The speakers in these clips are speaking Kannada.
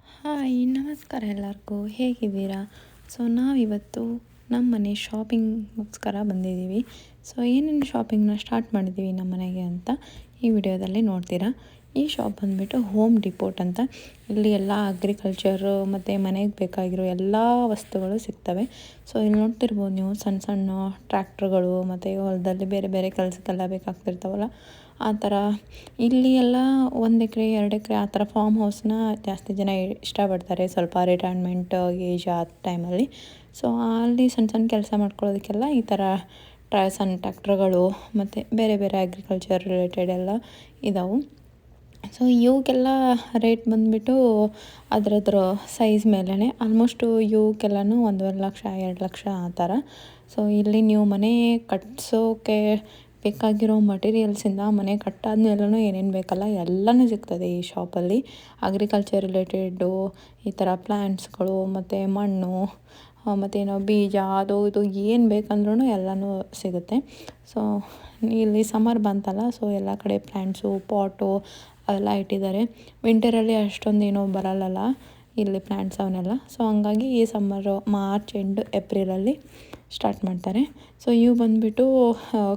ಹಾಯ್ ನಮಸ್ಕಾರ ಎಲ್ಲರಿಗೂ ಹೇಗಿದ್ದೀರಾ? ನಾವಿವತ್ತು ನಮ್ಮ ಮನೆ ಶಾಪಿಂಗ್ಗೋಸ್ಕರ ಬಂದಿದ್ದೀವಿ. ಏನೇನು ಶಾಪಿಂಗ್ನ ಸ್ಟಾರ್ಟ್ ಮಾಡಿದ್ದೀವಿ ನಮ್ಮ ಮನೆಗೆ ಅಂತ ಈ ವಿಡಿಯೋದಲ್ಲಿ ನೋಡ್ತೀರಾ. ಈ ಶಾಪ್ ಬಂದುಬಿಟ್ಟು ಹೋಮ್ ಡಿಪೋಟ್ ಅಂತ. ಇಲ್ಲಿ ಎಲ್ಲ ಅಗ್ರಿಕಲ್ಚರು ಮತ್ತು ಮನೆಗೆ ಬೇಕಾಗಿರೋ ಎಲ್ಲ ವಸ್ತುಗಳು ಸಿಗ್ತವೆ. ಇಲ್ಲಿ ನೋಡ್ತಿರ್ಬೋದು ನೀವು ಸಣ್ಣ ಸಣ್ಣ ಟ್ರ್ಯಾಕ್ಟ್ರುಗಳು ಮತ್ತು ಹೊಲದಲ್ಲಿ ಬೇರೆ ಬೇರೆ ಕೆಲಸಕ್ಕೆಲ್ಲ ಬೇಕಾಗ್ತಿರ್ತಾವಲ್ಲ ಆ ಥರ. ಇಲ್ಲಿ ಎಲ್ಲ 1 ಎಕರೆ 2 ಎಕರೆ ಆ ಥರ ಫಾರ್ಮ್ ಹೌಸ್ನ ಜಾಸ್ತಿ ಜನ ಇಷ್ಟಪಡ್ತಾರೆ, ಸ್ವಲ್ಪ ರಿಟೈರ್ಮೆಂಟ್ ಏಜ್ ಆ ಟೈಮಲ್ಲಿ. ಅಲ್ಲಿ ಸಣ್ಣ ಸಣ್ಣ ಕೆಲಸ ಮಾಡ್ಕೊಳ್ಳೋದಕ್ಕೆಲ್ಲ ಈ ಥರ ಸಣ್ಣ ಟ್ರ್ಯಾಕ್ಟ್ರುಗಳು ಮತ್ತು ಬೇರೆ ಬೇರೆ ಅಗ್ರಿಕಲ್ಚರ್ ರಿಲೇಟೆಡ್ ಎಲ್ಲ ಇದಾವೆ. ಇವಕ್ಕೆಲ್ಲ ರೇಟ್ ಬಂದುಬಿಟ್ಟು ಅದ್ರ ಸೈಜ್ ಮೇಲೇ ಆಲ್ಮೋಸ್ಟು ಇವಕ್ಕೆಲ್ಲನೂ 1.5 ಲಕ್ಷ 2 ಲಕ್ಷ ಆ ಥರ. ಇಲ್ಲಿ ನೀವು ಮನೆ ಕಟ್ಸೋಕೆ ಬೇಕಾಗಿರೋ ಮಟೀರಿಯಲ್ಸಿಂದ ಮನೆ ಕಟ್ಟಾದ್ಮೇಲೂ ಏನೇನು ಬೇಕಲ್ಲ ಎಲ್ಲನೂ ಸಿಗ್ತದೆ ಈ ಶಾಪಲ್ಲಿ. ಅಗ್ರಿಕಲ್ಚರ್ ರಿಲೇಟೆಡ್ಡು ಈ ಥರ ಪ್ಲ್ಯಾಂಟ್ಸ್ಗಳು ಮತ್ತು ಮಣ್ಣು ಮತ್ತೇನೋ ಬೀಜ ಅದು ಇದು ಏನು ಬೇಕಂದ್ರೂ ಎಲ್ಲನೂ ಸಿಗುತ್ತೆ. ಇಲ್ಲಿ ಸಮ್ಮರ್ ಬಂತಲ್ಲ, ಎಲ್ಲ ಕಡೆ ಪ್ಲ್ಯಾಂಟ್ಸು ಪಾಟು ಅವೆಲ್ಲ ಇಟ್ಟಿದ್ದಾರೆ. ವಿಂಟರಲ್ಲಿ ಅಷ್ಟೊಂದೇನೋ ಬರಲ್ಲಲ್ಲ ಇಲ್ಲಿ ಪ್ಲ್ಯಾಂಟ್ಸ್ ಅವನ್ನೆಲ್ಲ. ಹಂಗಾಗಿ ಈ ಸಮ್ಮರು ಮಾರ್ಚ್ ಎಂಡ್ ಏಪ್ರಿಲಲ್ಲಿ ಸ್ಟಾರ್ಟ್ ಮಾಡ್ತಾರೆ. ಇವು ಬಂದುಬಿಟ್ಟು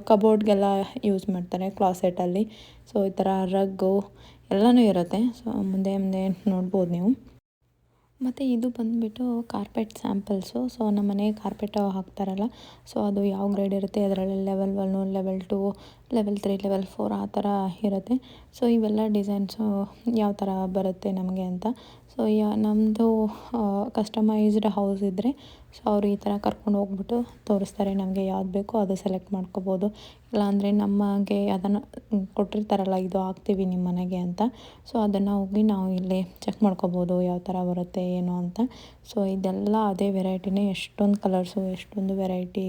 ಕಬೋರ್ಡ್ಗೆಲ್ಲ ಯೂಸ್ ಮಾಡ್ತಾರೆ ಕ್ಲಾಸೆಟಲ್ಲಿ. ಈ ಥರ ರಗ್ಗು ಎಲ್ಲನೂ ಇರುತ್ತೆ. ಮುಂದೆ ಮುಂದೆ ನೋಡ್ಬೋದು ನೀವು. ಮತ್ತು ಇದು ಬಂದುಬಿಟ್ಟು ಕಾರ್ಪೆಟ್ ಸ್ಯಾಂಪಲ್ಸು. ನಮ್ಮ ಮನೆಗೆ ಕಾರ್ಪೆಟ್ ಹಾಕ್ತಾರಲ್ಲ, ಅದು ಯಾವ ಗ್ರೇಡ್ ಇರುತ್ತೆ ಅದರಲ್ಲಿ ಲೆವೆಲ್ 1 ಲೆವೆಲ್ 2 ಲೆವೆಲ್ 3 ಲೆವೆಲ್ 4 ಆ ಥರ ಇರುತ್ತೆ. ಇವೆಲ್ಲ ಡಿಸೈನ್ಸು ಯಾವ ಥರ ಬರುತ್ತೆ ನಮಗೆ ಅಂತ. ನಮ್ಮದು ಕಸ್ಟಮೈಸ್ಡ್ ಹೌಸ್ ಇದ್ದರೆ ಅವರು ಈ ಥರ ಕರ್ಕೊಂಡು ಹೋಗ್ಬಿಟ್ಟು ತೋರಿಸ್ತಾರೆ. ನಮಗೆ ಯಾವ್ದು ಬೇಕೋ ಅದು ಸೆಲೆಕ್ಟ್ ಮಾಡ್ಕೋಬೋದು. ಇಲ್ಲಾಂದರೆ ನಮಗೆ ಅದನ್ನು ಕೊಟ್ಟಿರ್ತಾರಲ್ಲ, ಇದು ಹಾಕ್ತೀವಿ ನಿಮ್ಮ ಮನೆಗೆ ಅಂತ. ಅದನ್ನು ಹೋಗಿ ನಾವು ಇಲ್ಲಿ ಚೆಕ್ ಮಾಡ್ಕೋಬೋದು ಯಾವ ಥರ ಬರುತ್ತೆ ಏನು ಅಂತ. ಇದೆಲ್ಲ ಅದೇ ವೆರೈಟಿನೇ, ಎಷ್ಟೊಂದು ಕಲರ್ಸು ಎಷ್ಟೊಂದು ವೆರೈಟಿ.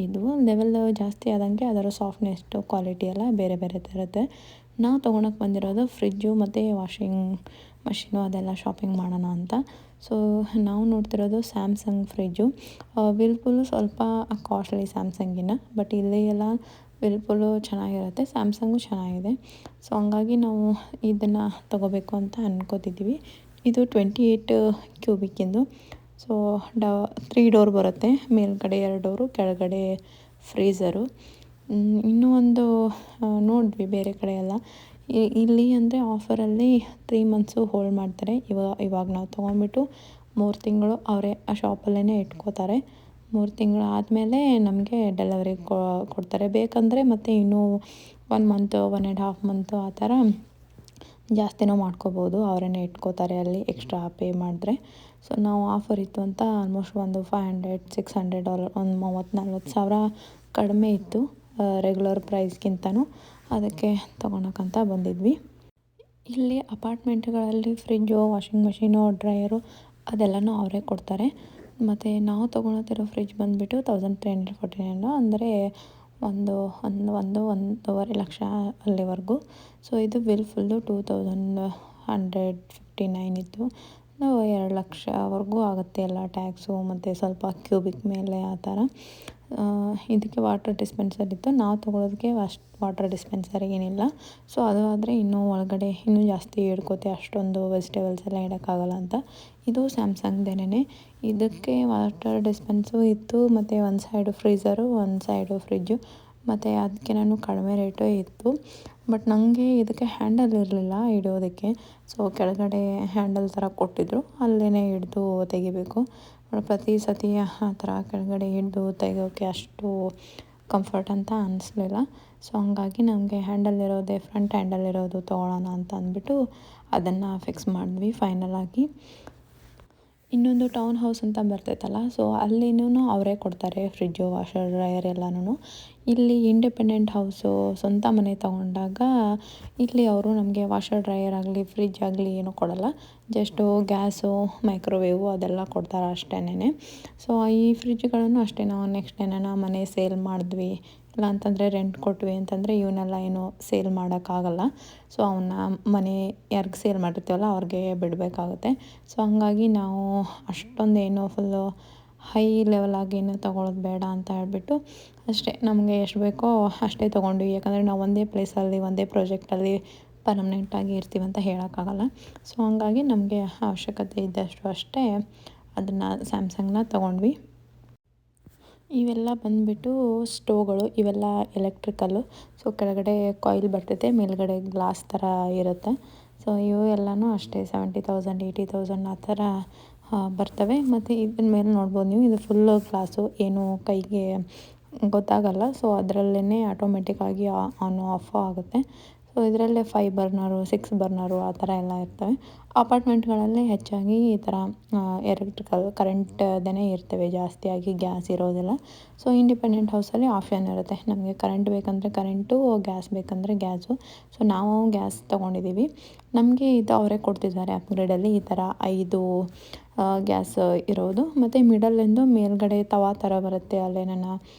ಇದು ಲೆವೆಲ್ ಜಾಸ್ತಿ ಆದಂಗೆ ಅದರ ಸಾಫ್ಟ್ನೆಸ್ಟು ಕ್ವಾಲಿಟಿ ಎಲ್ಲ ಬೇರೆ ಬೇರೆ ಇರುತ್ತೆ. ನಾವು ತೊಗೊಳಕ್ಕೆ ಬಂದಿರೋದು ಫ್ರಿಜ್ಜು ಮತ್ತು ವಾಷಿಂಗ್ ಮಷಿನು ಅದೆಲ್ಲ ಶಾಪಿಂಗ್ ಮಾಡೋಣ ಅಂತ. ನಾವು ನೋಡ್ತಿರೋದು ಸ್ಯಾಮ್ಸಂಗ್ ಫ್ರಿಜ್ಜು. ವಿಲ್ಪುಲ್ಲು ಸ್ವಲ್ಪ ಕಾಸ್ಟ್ಲಿ ಸ್ಯಾಮ್ಸಂಗಿನ, ಬಟ್ ಇಲ್ಲಿ ಎಲ್ಲ ವಿಲ್ಪುಲ್ಲು ಚೆನ್ನಾಗಿರುತ್ತೆ, ಸ್ಯಾಮ್ಸಂಗು ಚೆನ್ನಾಗಿದೆ. ಹಂಗಾಗಿ ನಾವು ಇದನ್ನು ತೊಗೋಬೇಕು ಅಂತ ಅಂದ್ಕೋತಿದ್ದೀವಿ. ಇದು 28 ಕ್ಯೂಬಿಕ್ಕಿಂದು. 3 ಡೋರ್ ಬರುತ್ತೆ, ಮೇಲ್ಗಡೆ 2 ಡೋರು, ಕೆಳಗಡೆ ಫ್ರೀಝರು. ಇನ್ನೂ ಒಂದು ನೋಡಿದ್ವಿ ಬೇರೆ ಕಡೆ ಎಲ್ಲ. ಇಲ್ಲಿ ಅಂದರೆ ಆಫರಲ್ಲಿ 3 ಮಂತ್ಸು ಹೋಲ್ಡ್ ಮಾಡ್ತಾರೆ. ಇವಾಗ ನಾವು ತೊಗೊಂಡ್ಬಿಟ್ಟು 3 ತಿಂಗಳು ಅವರೇ ಆ ಶಾಪಲ್ಲೇ ಇಟ್ಕೋತಾರೆ. 3 ತಿಂಗಳು ಆದಮೇಲೆ ನಮಗೆ ಡೆಲಿವರಿ ಕೊಡ್ತಾರೆ. ಬೇಕಂದರೆ ಮತ್ತು ಇನ್ನೂ 1 ಮಂತು 1.5 ಮಂತು ಆ ಥರ ಜಾಸ್ತಿನೂ ಮಾಡ್ಕೋಬೋದು. ಅವರೇ ಇಟ್ಕೋತಾರೆ ಅಲ್ಲಿ ಎಕ್ಸ್ಟ್ರಾ ಪೇ ಮಾಡಿದ್ರೆ. ನಾವು ಆಫರ್ ಇತ್ತು ಅಂತ ಆಲ್ಮೋಸ್ಟ್ ಒಂದು $500-600 ಒಂದು 30-40 ಸಾವಿರ ಕಡಿಮೆ ಇತ್ತು ರೆಗ್ಯುಲರ್ ಪ್ರೈಸ್ಗಿಂತನೂ. ಅದಕ್ಕೆ ತೊಗೊಳಕ್ಕಂತ ಬಂದಿದ್ವಿ. ಇಲ್ಲಿ ಅಪಾರ್ಟ್ಮೆಂಟ್ಗಳಲ್ಲಿ ಫ್ರಿಜ್ಜು ವಾಷಿಂಗ್ ಮಷೀನು ಡ್ರೈಯರು ಅದೆಲ್ಲನೂ ಅವರೇ ಕೊಡ್ತಾರೆ. ಮತ್ತು ನಾವು ತೊಗೊಳತಿರೋ ಫ್ರಿಜ್ ಬಂದುಬಿಟ್ಟು 1349, ಅಂದರೆ ಒಂದೂವರೆ ಲಕ್ಷ ಅಲ್ಲಿವರೆಗೂ. ಇದು ವಿಲ್ಫುಲ್ಲು 2159 ಇತ್ತು. 2 ಲಕ್ಷವರೆಗೂ ಆಗುತ್ತೆ ಎಲ್ಲ ಟ್ಯಾಕ್ಸು ಮತ್ತು ಸ್ವಲ್ಪ ಕ್ಯೂಬಿಕ್ ಮೇಲೆ ಆ ಥರ. ಇದಕ್ಕೆ ವಾಟರ್ ಡಿಸ್ಪೆನ್ಸರ್ ಇತ್ತು. ನಾವು ತೊಗೊಳೋದಕ್ಕೆ ಅಷ್ಟು ವಾಟರ್ ಡಿಸ್ಪೆನ್ಸರ್ ಏನಿಲ್ಲ. ಅದು ಆದರೆ ಇನ್ನೂ ಒಳಗಡೆ ಇನ್ನೂ ಜಾಸ್ತಿ ಹಿಡ್ಕೋತೆ, ಅಷ್ಟೊಂದು ವೆಜಿಟೇಬಲ್ಸ್ ಎಲ್ಲ ಇಡೋಕ್ಕಾಗಲ್ಲ ಅಂತ. ಇದು ಸ್ಯಾಮ್ಸಂಗ್ದೇನೆ. ಇದಕ್ಕೆ ವಾಟರ್ ಡಿಸ್ಪೆನ್ಸು ಇತ್ತು ಮತ್ತು ಒಂದು ಸೈಡು ಫ್ರೀಝರು ಒಂದು ಸೈಡು ಫ್ರಿಜ್ಜು. ಮತ್ತು ಅದಕ್ಕೆ ಕಡಿಮೆ ರೇಟೇ ಇತ್ತು. ಬಟ್ ನನಗೆ ಇದಕ್ಕೆ ಹ್ಯಾಂಡಲ್ ಇರಲಿಲ್ಲ ಇಡೋದಕ್ಕೆ. ಕೆಳಗಡೆ ಹ್ಯಾಂಡಲ್ ಥರ ಕೊಟ್ಟಿದ್ದರು, ಅಲ್ಲೇ ಹಿಡ್ದು ತೆಗಿಬೇಕು. ಪ್ರತಿ ಸತಿ ಆ ಥರ ಕೆಳಗಡೆ ಹಿಡಿದು ತೆಗಿಯೋಕ್ಕೆ ಅಷ್ಟು ಕಂಫರ್ಟ್ ಅಂತ ಅನ್ನಿಸ್ಲಿಲ್ಲ. ಹಂಗಾಗಿ ನಮಗೆ ಹ್ಯಾಂಡಲ್ ಇರೋದೇ, ಫ್ರಂಟ್ ಹ್ಯಾಂಡಲ್ ಇರೋದು ತೊಗೊಳ್ಳೋಣ ಅಂತ ಅಂದ್ಬಿಟ್ಟು ಅದನ್ನು ಫಿಕ್ಸ್ ಮಾಡಿದ್ವಿ ಫೈನಲಾಗಿ. ಇನ್ನೊಂದು ಟೌನ್ ಹೌಸ್ ಅಂತ ಬರ್ತೈತಲ್ಲ, ಅಲ್ಲಿನೂ ಅವರೇ ಕೊಡ್ತಾರೆ ಫ್ರಿಜ್ಜು ವಾಷರ್ ಡ್ರೈಯರ್ ಎಲ್ಲನೂ. ಇಲ್ಲಿ ಇಂಡಿಪೆಂಡೆಂಟ್ ಹೌಸು ಸ್ವಂತ ಮನೆ ತೊಗೊಂಡಾಗ ಇಲ್ಲಿ ಅವರು ನಮಗೆ ವಾಷರ್ ಡ್ರೈಯರ್ ಆಗಲಿ ಫ್ರಿಜ್ ಆಗಲಿ ಏನೂ ಕೊಡೋಲ್ಲ. ಜಸ್ಟು ಗ್ಯಾಸು ಮೈಕ್ರೋವೇವು ಅದೆಲ್ಲ ಕೊಡ್ತಾರೆ ಅಷ್ಟೇನೆ. ಈ ಫ್ರಿಜ್ಗಳನ್ನು ಅಷ್ಟೇ ನಾವು ನೆಕ್ಸ್ಟ್ ಏನಾನ ಮನೆ ಸೇಲ್ ಮಾಡಿದ್ವಿ, ಇಲ್ಲ ಅಂತಂದರೆ ರೆಂಟ್ ಕೊಟ್ವಿ ಅಂತಂದರೆ ಇವನ್ನೆಲ್ಲ ಏನು ಸೇಲ್ ಮಾಡೋಕ್ಕಾಗಲ್ಲ. ಅವನ್ನ ಮನೆ ಯಾರಿಗೆ ಸೇಲ್ ಮಾಡಿರ್ತೀವಲ್ಲ ಅವ್ರಿಗೆ ಬಿಡಬೇಕಾಗುತ್ತೆ. ಹಂಗಾಗಿ ನಾವು ಅಷ್ಟೊಂದೇನು ಫುಲ್ಲು ಹೈ ಲೆವೆಲಾಗೇನು ತೊಗೊಳೋದು ಬೇಡ ಅಂತ ಹೇಳ್ಬಿಟ್ಟು ಅಷ್ಟೇ ನಮಗೆ ಎಷ್ಟು ಬೇಕೋ ಅಷ್ಟೇ ತೊಗೊಂಡ್ವಿ. ಯಾಕಂದರೆ ನಾವು ಒಂದೇ ಪ್ಲೇಸಲ್ಲಿ ಒಂದೇ ಪ್ರಾಜೆಕ್ಟಲ್ಲಿ ಪರ್ಮನೆಂಟಾಗಿ ಇರ್ತೀವಂತ ಹೇಳೋಕ್ಕಾಗಲ್ಲ. ಸೊ ಹಂಗಾಗಿ ನಮಗೆ ಅವಶ್ಯಕತೆ ಇದ್ದಷ್ಟು ಅಷ್ಟೇ ಅದನ್ನು ಸ್ಯಾಮ್ಸಂಗ್ನ ತೊಗೊಂಡ್ವಿ. ಇವೆಲ್ಲ ಬಂದುಬಿಟ್ಟು ಸ್ಟೋವ್ಗಳು, ಇವೆಲ್ಲ ಎಲೆಕ್ಟ್ರಿಕಲ್ಲು. ಸೊ ಕೆಳಗಡೆ ಕಾಯಿಲ್ ಬರ್ತೈತೆ, ಮೇಲ್ಗಡೆ ಗ್ಲಾಸ್ ಥರ ಇರುತ್ತೆ. ಸೊ ಇವು ಎಲ್ಲನೂ ಅಷ್ಟೇ 70,000 80,000 ಆ ಥರ ಬರ್ತವೆ. ಮತ್ತು ಇದ್ರ ಮೇಲೆ ನೋಡ್ಬೋದು ನೀವು, ಇದು ಫುಲ್ಲು ಗ್ಲಾಸು, ಏನು ಕೈಗೆ ಗೊತ್ತಾಗಲ್ಲ. ಸೊ ಅದರಲ್ಲೇ ಆಟೋಮೆಟಿಕ್ಕಾಗಿ ಆನು ಆಫು ಆಗುತ್ತೆ. ಸೊ ಇದರಲ್ಲೇ 5 ಬರ್ನರು 6 ಬರ್ನರು ಆ ಥರ ಎಲ್ಲ ಇರ್ತವೆ. ಅಪಾರ್ಟ್ಮೆಂಟ್ಗಳಲ್ಲೇ ಹೆಚ್ಚಾಗಿ ಈ ಥರ ಎಲೆಕ್ಟ್ರಿಕಲ್ ಕರೆಂಟ್ದೇ ಇರ್ತವೆ, ಜಾಸ್ತಿಯಾಗಿ ಗ್ಯಾಸ್ ಇರೋದಿಲ್ಲ. ಸೊ ಇಂಡಿಪೆಂಡೆಂಟ್ ಹೌಸಲ್ಲಿ ಆಪ್ಷನ್ ಇರುತ್ತೆ, ನಮಗೆ ಕರೆಂಟ್ ಬೇಕಂದರೆ ಕರೆಂಟು, ಗ್ಯಾಸ್ ಬೇಕಂದರೆ ಗ್ಯಾಸು. ಸೊ ನಾವು ಗ್ಯಾಸ್ ತೊಗೊಂಡಿದ್ದೀವಿ. ನಮಗೆ ಇದು ಅವರೇ ಕೊಡ್ತಿದ್ದಾರೆ ಅಪ್ಗ್ರೇಡಲ್ಲಿ, ಈ ಥರ 5 ಗ್ಯಾಸ್ ಇರೋದು. ಮತ್ತು ಮಿಡಲಿಂದು ಮೇಲ್ಗಡೆ ತವಾ ಥರ ಬರುತ್ತೆ, ಅಲ್ಲೇನ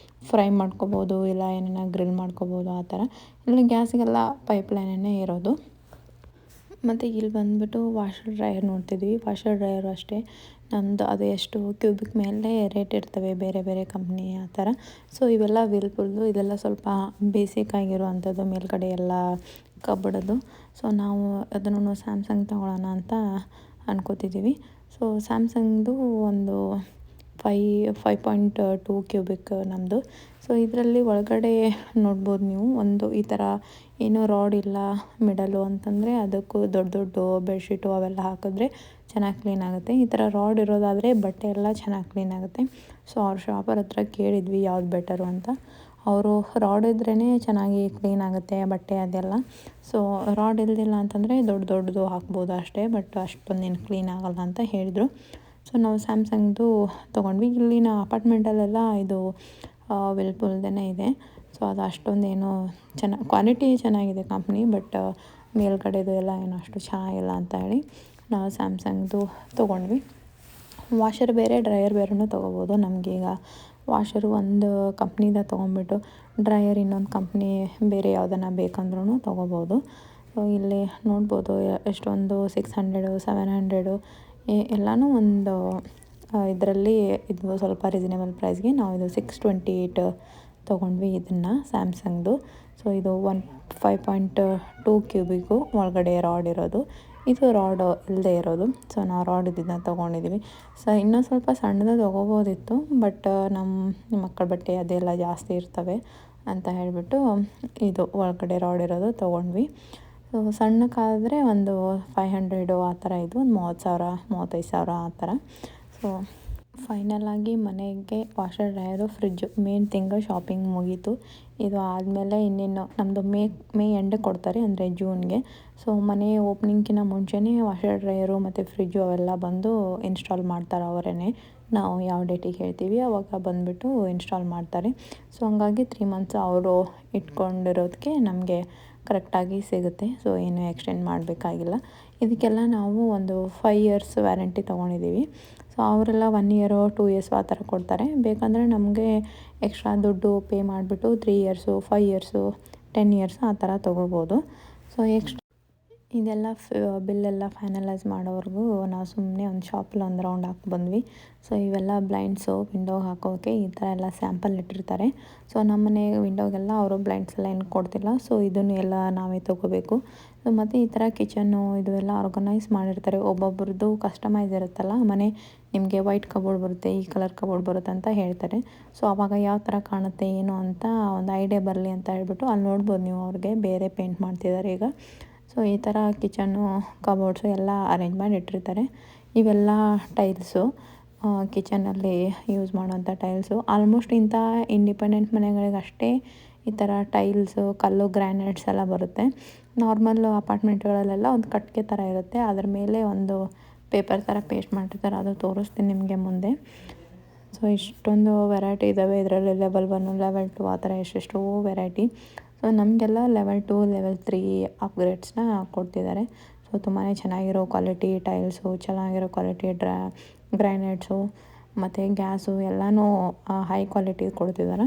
ಫ್ರೈ ಮಾಡ್ಕೊಬೋದು, ಇಲ್ಲ ಏನನ್ನ ಗ್ರಿಲ್ ಮಾಡ್ಕೊಬೋದು ಆ ಥರ. ಇಲ್ಲಿ ಗ್ಯಾಸಿಗೆಲ್ಲ ಪೈಪ್ಲೈನೇ ಇರೋದು. ಮತ್ತು ಇಲ್ಲಿ ಬಂದುಬಿಟ್ಟು ವಾಷರ್ ಡ್ರೈಯರ್ ನೋಡ್ತಿದ್ವಿ. ವಾಷರ್ ಡ್ರೈಯರು ಅಷ್ಟೇ ನಮ್ಮದು ಅದು ಎಷ್ಟು ಕ್ಯೂಬಿಕ್ ಮೇಲೆ ರೇಟ್ ಇರ್ತವೆ, ಬೇರೆ ಬೇರೆ ಕಂಪ್ನಿ ಆ ಥರ. ಸೊ ಇವೆಲ್ಲ ವಿರ್ಲ್ಪೂಲ್ದು, ಇದೆಲ್ಲ ಸ್ವಲ್ಪ ಬೇಸಿಕ್ ಆಗಿರುವಂಥದ್ದು, ಮೇಲ್ಗಡೆ ಎಲ್ಲ ಕಬ್ಬಡದು. ಸೊ ನಾವು ಅದನ್ನು ಸ್ಯಾಮ್ಸಂಗ್ ತೊಗೊಳ್ಳೋಣ ಅಂತ ಅನ್ಕೋತಿದ್ದೀವಿ. ಸೊ ಸ್ಯಾಮ್ಸಂಗ್ದು ಒಂದು 5.2 ಕ್ಯೂಬಿಕ್ ನಮ್ಮದು. ಸೊ ಇದರಲ್ಲಿ ಒಳಗಡೆ ನೋಡ್ಬೋದು ನೀವು, ಒಂದು ಈ ಥರ ಏನೂ ರಾಡ್ ಇಲ್ಲ ಮಿಡಲು ಅಂತಂದರೆ ಅದಕ್ಕೂ ದೊಡ್ಡ ದೊಡ್ಡ ಬೆಡ್ಶೀಟು ಅವೆಲ್ಲ ಹಾಕಿದ್ರೆ ಚೆನ್ನಾಗಿ ಕ್ಲೀನ್ ಆಗುತ್ತೆ. ಈ ಥರ ರಾಡ್ ಇರೋದಾದರೆ ಬಟ್ಟೆ ಎಲ್ಲ ಚೆನ್ನಾಗಿ ಕ್ಲೀನ್ ಆಗುತ್ತೆ. ಸೊ ಅವ್ರ ಶಾಪರ್ ಹತ್ರ ಕೇಳಿದ್ವಿ ಯಾವ್ದು ಬೆಟರು ಅಂತ. ಅವರು ರಾಡ್ ಇದ್ರೇ ಚೆನ್ನಾಗಿ ಕ್ಲೀನ್ ಆಗುತ್ತೆ ಬಟ್ಟೆ ಅದೆಲ್ಲ. ಸೊ ರಾಡ್ ಇಲ್ದಿಲ್ಲ ಅಂತಂದರೆ ದೊಡ್ಡ ದೊಡ್ಡದು ಹಾಕ್ಬೋದು ಅಷ್ಟೇ, ಬಟ್ ಅಷ್ಟೊಂದೇನು ಕ್ಲೀನ್ ಆಗೋಲ್ಲ ಅಂತ ಹೇಳಿದರು. ಸೊ ನಾವು ಸ್ಯಾಮ್ಸಂಗ್ದು ತೊಗೊಂಡ್ವಿ. ಇಲ್ಲಿನ ಅಪಾರ್ಟ್ಮೆಂಟಲ್ಲೆಲ್ಲ ಇದು ವಿರ್ಲ್ಪೂಲ್ದೇ ಇದೆ. ಸೊ ಅದು ಅಷ್ಟೊಂದೇನು ಕ್ವಾಲಿಟಿ ಚೆನ್ನಾಗಿದೆ ಕಂಪ್ನಿ, ಬಟ್ ಮೇಲ್ಗಡೆದು ಎಲ್ಲ ಏನೋ ಅಷ್ಟು ಚೆನ್ನಾಗಿಲ್ಲ ಅಂತ ಹೇಳಿ ನಾವು ಸ್ಯಾಮ್ಸಂಗ್ದು ತೊಗೊಂಡ್ವಿ. ವಾಷರ್ ಬೇರೆ ಡ್ರೈಯರ್ ಬೇರೆನೂ ತೊಗೋಬೋದು. ನಮಗೀಗ ವಾಷರು ಒಂದು ಕಂಪ್ನಿದ ತೊಗೊಂಬಿಟ್ಟು ಡ್ರೈಯರ್ ಇನ್ನೊಂದು ಕಂಪ್ನಿ ಬೇರೆ ಯಾವುದನ್ನು ಬೇಕಂದ್ರೂ ತೊಗೋಬೋದು. ಸೊ ಇಲ್ಲಿ ನೋಡ್ಬೋದು ಎಷ್ಟೊಂದು 600 700 ಎಲ್ಲನೂ ಒಂದು ಇದರಲ್ಲಿ ಇದು ಸ್ವಲ್ಪ ರೀಸನೇಬಲ್ ಪ್ರೈಸ್ಗೆ ನಾವು ಇದು 628 ತೊಗೊಂಡ್ವಿ ಇದನ್ನು ಸ್ಯಾಮ್ಸಂಗ್ದು. ಸೊ ಇದು 5.2 ಕ್ಯೂಬಿಗೂ ಒಳಗಡೆ ರಾಡ್ ಇರೋದು, ಇದು ರಾಡ್ ಇಲ್ಲದೆ ಇರೋದು. ಸೊ ನಾವು ರಾಡ್ ಇದ್ದಿದ್ದನ್ನ ತೊಗೊಂಡಿದ್ದೀವಿ. ಸೊ ಇನ್ನೂ ಸ್ವಲ್ಪ ಸಣ್ಣದು ತೊಗೋಬೋದಿತ್ತು, ಬಟ್ ನಮ್ಮ ಮಕ್ಕಳ ಬಟ್ಟೆ ಅದೆಲ್ಲ ಜಾಸ್ತಿ ಇರ್ತವೆ ಅಂತ ಹೇಳಿಬಿಟ್ಟು ಇದು ಒಳಗಡೆ ರಾಡ್ ಇರೋದು ತೊಗೊಂಡ್ವಿ. ಸೊ ಸಣ್ಣಕ್ಕಾದರೆ ಒಂದು 500 ಆ ಥರ, ಇದು ಒಂದು 30,000 35,000 ಆ ಥರ. ಸೊ ಫೈನಲಾಗಿ ಮನೆಗೆ ವಾಷರ್ ಡ್ರೈಯರು ಫ್ರಿಜ್ಜು ಮೇನ್ ತಿಂಗಳು ಶಾಪಿಂಗ್ ಮುಗೀತು. ಇದು ಆದಮೇಲೆ ಇನ್ನೇನು ನಮ್ಮದು ಮೇ ಎಂಡ್ ಕೊಡ್ತಾರೆ, ಅಂದರೆ ಜೂನ್ಗೆ. ಸೊ ಮನೆ ಓಪ್ನಿಂಗ್ಕಿಂತ ಮುಂಚೆನೇ ವಾಷರ್ ಡ್ರೈಯರು ಮತ್ತು ಫ್ರಿಜ್ಜು ಅವೆಲ್ಲ ಬಂದು ಇನ್ಸ್ಟಾಲ್ ಮಾಡ್ತಾರೆ ಅವರೇ. ನಾವು ಯಾವ ಡೇಟಿಗೆ ಹೇಳ್ತೀವಿ ಆವಾಗ ಬಂದುಬಿಟ್ಟು ಇನ್ಸ್ಟಾಲ್ ಮಾಡ್ತಾರೆ. ಸೊ ಹಂಗಾಗಿ 3 ಮಂತ್ಸ್ ಅವರು ಇಟ್ಕೊಂಡಿರೋದಕ್ಕೆ ನಮಗೆ ಕರೆಕ್ಟಾಗಿ ಸಿಗುತ್ತೆ. ಸೊ ಏನು ಎಕ್ಸ್ಟೆಂಡ್ ಮಾಡಬೇಕಾಗಿಲ್ಲ. ಇದಕ್ಕೆಲ್ಲ ನಾವು ಒಂದು 5 ಇಯರ್ಸ್ ವ್ಯಾರಂಟಿ ತೊಗೊಂಡಿದ್ದೀವಿ. ಸೊ ಅವರೆಲ್ಲ 1 ಇಯರು 2 ಇಯರ್ಸು ಆ ಥರ ಕೊಡ್ತಾರೆ. ಬೇಕಂದರೆ ನಮಗೆ ಎಕ್ಸ್ಟ್ರಾ ದುಡ್ಡು ಪೇ ಮಾಡಿಬಿಟ್ಟು 3 ಇಯರ್ಸು 5 ಇಯರ್ಸು 10 ಇಯರ್ಸು ಆ ಥರ ತೊಗೋಬೋದು. ಸೊ ಇದೆಲ್ಲ ಬಿಲ್ಲೆಲ್ಲ ಫೈನಲೈಸ್ ಮಾಡೋವರೆಗೂ ನಾವು ಸುಮ್ಮನೆ ಒಂದು ಶಾಪಲ್ಲಿ ಒಂದು ರೌಂಡ್ ಹಾಕಿ ಬಂದ್ವಿ. ಸೊ ಇವೆಲ್ಲ ಬ್ಲೈಂಡ್ಸು ವಿಂಡೋಗೆ ಹಾಕೋಕ್ಕೆ ಈ ಥರ ಎಲ್ಲ ಸ್ಯಾಂಪಲ್ ಇಟ್ಟಿರ್ತಾರೆ. ಸೊ ನಮ್ಮನೆ ವಿಂಡೋಗೆಲ್ಲ ಅವರು ಬ್ಲೈಂಡ್ಸ್ ಎಲ್ಲ ಏನು ಕೊಡ್ತಿಲ್ಲ. ಸೊ ಇದನ್ನು ಎಲ್ಲ ನಾವೇ ತೊಗೋಬೇಕು. ಸೊ ಮತ್ತು ಈ ಥರ ಕಿಚನ್ನು ಇದು ಎಲ್ಲ ಆರ್ಗನೈಸ್ ಮಾಡಿರ್ತಾರೆ. ಒಬ್ಬೊಬ್ರದ್ದು ಕಸ್ಟಮೈಸ್ ಇರುತ್ತಲ್ಲ, ಮನೆ ನಿಮಗೆ ವೈಟ್ ಕಬೋರ್ಡ್ ಬರುತ್ತೆ, ಈ ಕಲರ್ ಕಬೋರ್ಡ್ ಬರುತ್ತೆ ಅಂತ ಹೇಳ್ತಾರೆ. ಸೊ ಆವಾಗ ಯಾವ ಥರ ಕಾಣುತ್ತೆ ಏನು ಅಂತ ಒಂದು ಐಡಿಯಾ ಬರಲಿ ಅಂತ ಹೇಳ್ಬಿಟ್ಟು ಅಲ್ಲಿ ನೋಡ್ಬೋದು ನೀವು, ಅವ್ರಿಗೆ ಬೇರೆ ಪೇಂಟ್ ಮಾಡ್ತಿದ್ದಾರೆ ಈಗ. ಸೊ ಈ ಥರ ಕಿಚನ್ನು ಕಬೋರ್ಡ್ಸು ಎಲ್ಲ ಅರೇಂಜ್ ಮಾಡಿ ಇಟ್ಟಿರ್ತಾರೆ. ಇವೆಲ್ಲ ಟೈಲ್ಸು, ಕಿಚನಲ್ಲಿ ಯೂಸ್ ಮಾಡೋಂಥ ಟೈಲ್ಸು. ಆಲ್ಮೋಸ್ಟ್ ಇಂಥ ಇಂಡಿಪೆಂಡೆಂಟ್ ಮನೆಗಳಿಗಷ್ಟೇ ಈ ಥರ ಟೈಲ್ಸು, ಕಲ್ಲು, ಗ್ರಾನೈಟ್ಸ್ ಎಲ್ಲ ಬರುತ್ತೆ. ನಾರ್ಮಲ್ ಅಪಾರ್ಟ್ಮೆಂಟ್ಗಳಲ್ಲೆಲ್ಲ ಒಂದು ಕಟ್ಟಿಗೆ ಥರ ಇರುತ್ತೆ, ಅದ್ರ ಮೇಲೆ ಒಂದು ಪೇಪರ್ ಥರ ಪೇಸ್ಟ್ ಮಾಡಿರ್ತಾರೆ. ಅದು ತೋರಿಸ್ತೀನಿ ನಿಮಗೆ ಮುಂದೆ. ಸೊ ಇಷ್ಟೊಂದು ವೆರೈಟಿ ಇದ್ದಾವೆ ಇದರಲ್ಲಿ. ಲೆವೆಲ್ 1 ಲೆವೆಲ್ 2 ಆ ಥರ ಎಷ್ಟೆಷ್ಟೋ ವೆರೈಟಿ. ಸೊ ನಮಗೆಲ್ಲ ಲೆವೆಲ್ 2 ಲೆವೆಲ್ 3 ಅಪ್ಗ್ರೇಡ್ಸ್ನ ಕೊಡ್ತಿದ್ದಾರೆ. ಸೊ ತುಂಬಾ ಚೆನ್ನಾಗಿರೋ ಕ್ವಾಲಿಟಿ ಟೈಲ್ಸು, ಚೆನ್ನಾಗಿರೋ ಕ್ವಾಲಿಟಿ ಗ್ರಾನೈಟ್ಸು ಮತ್ತು ಗ್ಯಾಸು ಎಲ್ಲನೂ ಹೈ ಕ್ವಾಲಿಟಿ ಕೊಡ್ತಿದ್ದಾರೆ.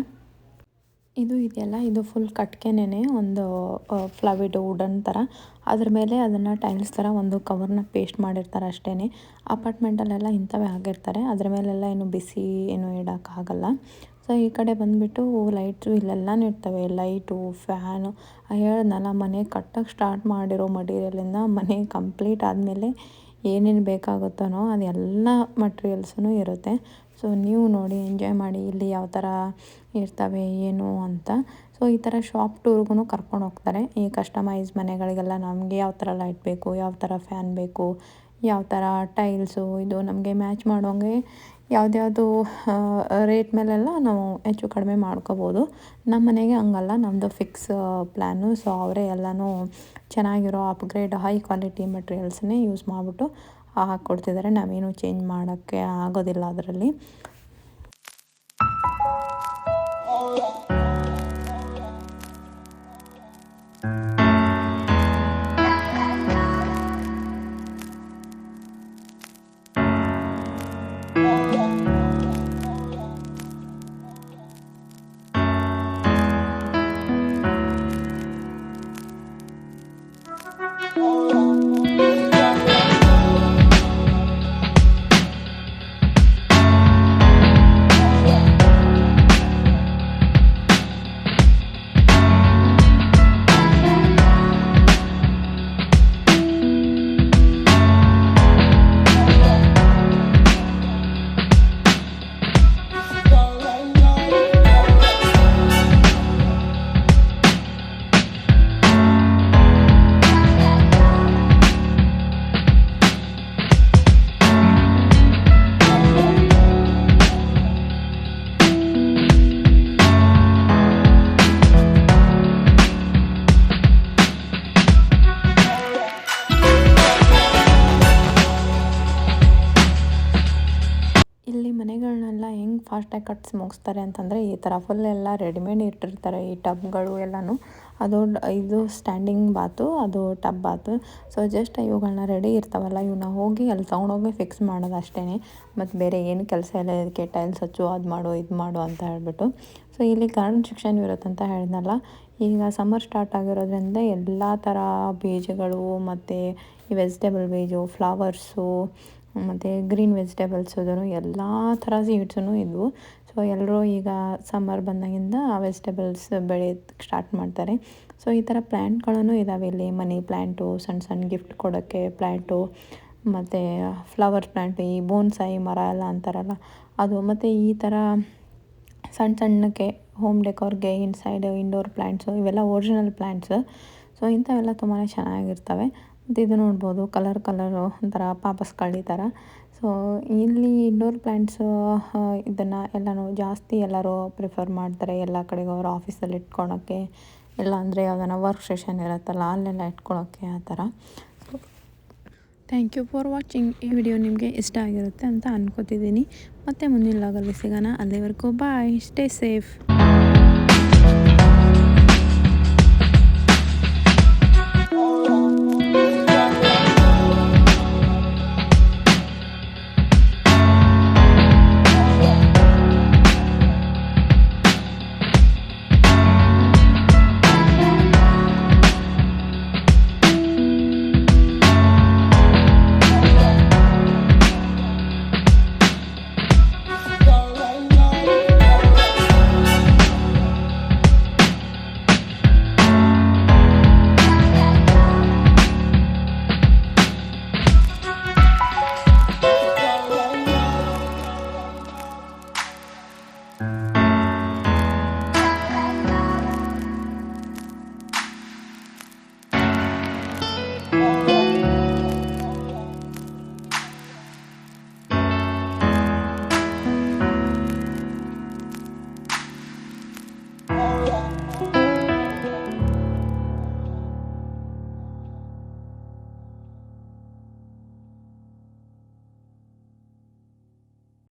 ಇದೆಯಲ್ಲ, ಇದು ಫುಲ್ ಕಟ್ಗೆನೇ ಒಂದು ಫ್ಲವಿಡ್ ವುಡನ್ ಥರ, ಅದ್ರ ಮೇಲೆ ಅದನ್ನು ಟೈಲ್ಸ್ ಥರ ಒಂದು ಕವರ್ನ ಪೇಸ್ಟ್ ಮಾಡಿರ್ತಾರೆ ಅಷ್ಟೇ. ಅಪಾರ್ಟ್ಮೆಂಟಲ್ಲೆಲ್ಲ ಇಂಥವೇ ಆಗಿರ್ತಾರೆ, ಅದ್ರ ಮೇಲೆಲ್ಲ ಏನು ಬಿಸಿ ಏನು ಇಡೋಕ್ಕಾಗಲ್ಲ. ಸೊ ಈ ಕಡೆ ಬಂದುಬಿಟ್ಟು ಲೈಟ್ಸು ಇಲ್ಲೆಲ್ಲನೂ ಇರ್ತವೆ, ಲೈಟು, ಫ್ಯಾನು. ಹೇಳಿದ್ನಲ್ಲ, ಮನೆ ಕಟ್ಟೋಕ್ಕೆ ಸ್ಟಾರ್ಟ್ ಮಾಡಿರೋ ಮಟೀರಿಯಲಿಂದ ಮನೆ ಕಂಪ್ಲೀಟ್ ಆದಮೇಲೆ ಏನೇನು ಬೇಕಾಗುತ್ತೋ ಅದೆಲ್ಲ ಮಟೀರಿಯಲ್ಸೂ ಇರುತ್ತೆ. ಸೊ ನೀವು ನೋಡಿ ಎಂಜಾಯ್ ಮಾಡಿ ಇಲ್ಲಿ ಯಾವ ಥರ ಇರ್ತವೆ ಏನು ಅಂತ. ಸೊ ಈ ಥರ ಶಾಪ್ ಟೂರ್ಗೂ ಕರ್ಕೊಂಡು ಹೋಗ್ತಾರೆ. ಈ ಕಸ್ಟಮೈಸ್ ಮನೆಗಳಿಗೆಲ್ಲ ನಮಗೆ ಯಾವ ಥರ ಲೈಟ್ ಬೇಕು, ಯಾವ ಥರ ಫ್ಯಾನ್ ಬೇಕು, ಯಾವ ಥರ ಟೈಲ್ಸು ಇದು ನಮಗೆ ಮ್ಯಾಚ್ ಮಾಡೋಂಗೆ ಯಾವ್ದ್ಯಾವುದು ರೇಟ್ ಮೇಲೆಲ್ಲ ನಾವು ಹೆಚ್ಚು ಕಡಿಮೆ ಮಾಡ್ಕೋಬೋದು. ನಮ್ಮ ಮನೆಗೆ ಹಂಗಲ್ಲ, ನಮ್ಮದು ಫಿಕ್ಸ್ ಪ್ಲ್ಯಾನು. ಸೊ ಅವರೇ ಎಲ್ಲನೂ ಚೆನ್ನಾಗಿರೋ ಅಪ್ಗ್ರೇಡ್ ಹೈ ಕ್ವಾಲಿಟಿ ಮೆಟೀರಿಯಲ್ಸನ್ನೇ ಯೂಸ್ ಮಾಡಿಬಿಟ್ಟು ಹಾಕ್ಕೊಡ್ತಿದ್ದಾರೆ. ನಾವೇನು ಚೇಂಜ್ ಮಾಡೋಕ್ಕೆ ಆಗೋದಿಲ್ಲ ಅದರಲ್ಲಿ. ಮನೆಗಳನ್ನೆಲ್ಲ ಹೆಂಗೆ ಫಾಸ್ಟಾಗಿ ಕಟ್ಸಿ ಮುಗಿಸ್ತಾರೆ ಅಂತಂದರೆ, ಈ ಥರ ಫುಲ್ ಎಲ್ಲ ರೆಡಿಮೇಡ್ ಇಟ್ಟಿರ್ತಾರೆ ಈ ಟಬ್ಗಳು ಎಲ್ಲನೂ. ಅದು ಇದು ಸ್ಟ್ಯಾಂಡಿಂಗ್ ಬಾತು, ಅದು ಟಬ್ ಬಾತು. ಸೊ ಜಸ್ಟ್ ಇವುಗಳನ್ನ ರೆಡಿ ಇರ್ತಾವಲ್ಲ, ಇವನ್ನ ಹೋಗಿ ಅಲ್ಲಿ ತೊಗೊಂಡೋಗಿ ಫಿಕ್ಸ್ ಮಾಡೋದು ಅಷ್ಟೇ. ಮತ್ತು ಬೇರೆ ಏನು ಕೆಲಸ ಇಲ್ಲ ಇದಕ್ಕೆ. ಟೈಲ್ಸ್ ಹಚ್ಚು, ಅದು ಮಾಡು, ಇದು ಮಾಡು ಅಂತ ಹೇಳ್ಬಿಟ್ಟು. ಸೊ ಇಲ್ಲಿ ಗಾರ್ಡನ್ ಸೆಕ್ಷನ್ ಇರುತ್ತೆ ಅಂತ ಹೇಳಿದ್ನಲ್ಲ. ಈಗ ಸಮ್ಮರ್ ಸ್ಟಾರ್ಟ್ ಆಗಿರೋದ್ರಿಂದ ಎಲ್ಲ ಥರ ಬೀಜಗಳು ಮತ್ತು ಈ ವೆಜಿಟೇಬಲ್ ಬೀಜು, ಫ್ಲವರ್ಸು ಮತ್ತು ಗ್ರೀನ್ ವೆಜಿಟೇಬಲ್ಸ್ ಅದನ್ನು ಎಲ್ಲ ಥರ ಸೀಡ್ಸೂ ಇದ್ವು. ಸೊ ಎಲ್ಲರೂ ಈಗ ಸಮ್ಮರ್ ಬಂದಾಗಿಂದ ವೆಜಿಟೇಬಲ್ಸ್ ಬೆಳೆಯೋದಕ್ಕೆ ಸ್ಟಾರ್ಟ್ ಮಾಡ್ತಾರೆ. ಸೊ ಈ ಥರ ಪ್ಲ್ಯಾಂಟ್ಗಳೂ ಇದ್ದಾವೆ ಇಲ್ಲಿ. ಮನಿ ಪ್ಲ್ಯಾಂಟು, ಸಣ್ಣ ಸಣ್ಣ ಗಿಫ್ಟ್ ಕೊಡೋಕ್ಕೆ ಪ್ಲ್ಯಾಂಟು, ಮತ್ತು ಫ್ಲವರ್ ಪ್ಲ್ಯಾಂಟು, ಈ ಬೋನ್ಸಾಯಿ ಮರ ಎಲ್ಲ ಅಂತಾರಲ್ಲ ಅದು, ಮತ್ತು ಈ ಥರ ಸಣ್ಣ ಸಣ್ಣಕ್ಕೆ ಹೋಮ್ ಡೆಕೋರ್ಗೆ ಇನ್ಸೈಡ್ ಇಂಡೋರ್ ಪ್ಲ್ಯಾಂಟ್ಸು, ಇವೆಲ್ಲ ಒರಿಜಿನಲ್ ಪ್ಲ್ಯಾಂಟ್ಸ್. ಸೊ ಇಂಥವೆಲ್ಲ ತುಂಬಾ ಚೆನ್ನಾಗಿರ್ತವೆ. ಮತ್ತು ಇದು ನೋಡ್ಬೋದು, ಕಲರು ಒಂಥರ ಪಾಪಸ್ಕಳ್ಳಿ ಥರ. ಸೊ ಇಲ್ಲಿ ಇಂಡೋರ್ ಪ್ಲ್ಯಾಂಟ್ಸು ಇದನ್ನು ಎಲ್ಲನೂ ಜಾಸ್ತಿ ಎಲ್ಲರೂ ಪ್ರಿಫರ್ ಮಾಡ್ತಾರೆ. ಎಲ್ಲ ಕಡೆಗೂ ಅವ್ರ ಆಫೀಸಲ್ಲಿ ಇಟ್ಕೊಳಕ್ಕೆ, ಇಲ್ಲ ಅಂದರೆ ಯಾವ್ದಾನ ವರ್ಕ್ ಸೆಷನ್ ಇರುತ್ತಲ್ಲ ಅಲ್ಲೆಲ್ಲ ಇಟ್ಕೊಳಕ್ಕೆ ಆ ಥರ. Thank you for watching. ಈ ವಿಡಿಯೋ ನಿಮಗೆ ಇಷ್ಟ ಆಗಿರುತ್ತೆ ಅಂತ ಅನ್ಕೋತಿದ್ದೀನಿ. ಮತ್ತೆ ಮುಂದಿನ ಲಾಗಲ್ಲಿ ಸಿಗೋಣ. ಅಲ್ಲಿವರೆಗೂ ಬಾಯ್, ಸ್ಟೇ ಸೇಫ್.